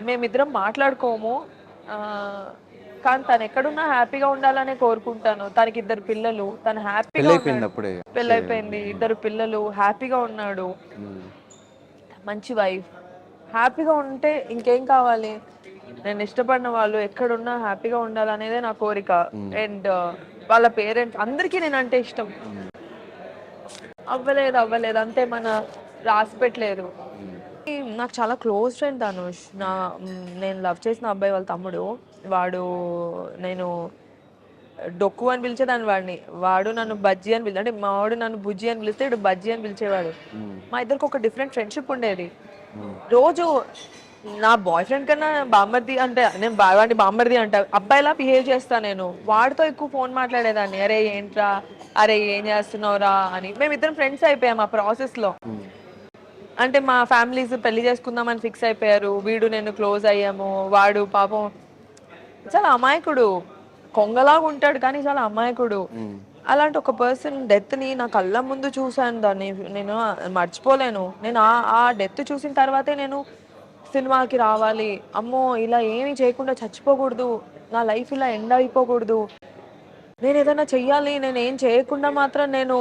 మేమిద్దరం మాట్లాడుకోము. ఆహ్, కానీ తనెక్కడున్నా హ్యాపీగా ఉండాలనే కోరుకుంటాను. తనకిద్దరు పిల్లలు. తను హ్యాపీగా పెళ్ళైపోయింది ఉన్నాడు. అప్పుడే. ఓకే. పెళ్లయిపోయింది. ఇద్దరు పిల్లలు. హ్యాపీగా ఉన్నాడు. హ్మ్. మంచి వైఫ్. హ్యాపీగా ఉంటే ఇంకేం కావాలి? నేను ఇష్టపడిన వాళ్ళు ఎక్కడున్నా హ్యాపీగా ఉండాలనేదే నా కోరిక. హ్మ్. అండ్ వాళ్ళ పేరెంట్స్ అందరికీ నేనంటే ఇష్టం. హ్మ్. అవ్వలేదు. అంతే రాసి పెట్టలేదు. హ్మ్. నాకు చాలా క్లోజ్ ఫ్రెండ్ ధనుష్. నేను లవ్ చేసిన అబ్బాయి వాళ్ళ తమ్ముడు. వాడు నేను డొక్కు అని పిలిచేదాన్ని వాడిని. వాడు నన్ను బజ్జీ అని అంటే మా వాడు నన్ను బుజ్జి అని పిలిస్తే ఈడు బజ్జీ అని పిలిచేవాడు. హ్మ్. మా ఇద్దరికి ఒక డిఫరెంట్ ఫ్రెండ్‌షిప్ ఉండేది. హ్మ్. రోజు నా బాయ్ ఫ్రెండ్ కన్నా బామ్మర్ది అంటే నేను వాడిని బామ్మర్ది అంటా. అబ్బాయిలా బిహేవ్ చేస్తా నేను. వాడితో ఎక్కువ ఫోన్ మాట్లాడేదాన్ని. "అరేయ్ ఏంట్రా? అరేయ్ ఏం చేస్తున్నావురా?" అని. మేమిద్దరం ఫ్రెండ్స్ అయిపోయాం ఆ ప్రాసెస్‌లో. హ్మ్. అంటే మా ఫ్యామిలీస్ పెళ్లి చేసుకుందామని ఫిక్స్ అయిపోయారు. వీడు నేను క్లోజ్ అయ్యాము. వాడు పాపం చాలా అమాయకుడు. కొంగలాగా ఉంటాడు కానీ చాలా అమాయకుడు. హ్మ్. అలాంటి ఒక పర్సన్ డెత్‌ని నా కళ్ళ ముందు చూసాను దాన్ని. నేను మర్చిపోలేను. నేను ఆ డెత్ చూసిన తర్వాతే నేను సినిమాకి రావాలి. అమ్మో! ఇలా ఏమి చేయకుండా చచ్చిపోకూడదు. నా లైఫ్ ఇలా ఎండ్ అయిపోకూడదు. నేనేదైనా చెయ్యాలి. నేనేం చేయకుండా మాత్రం నేను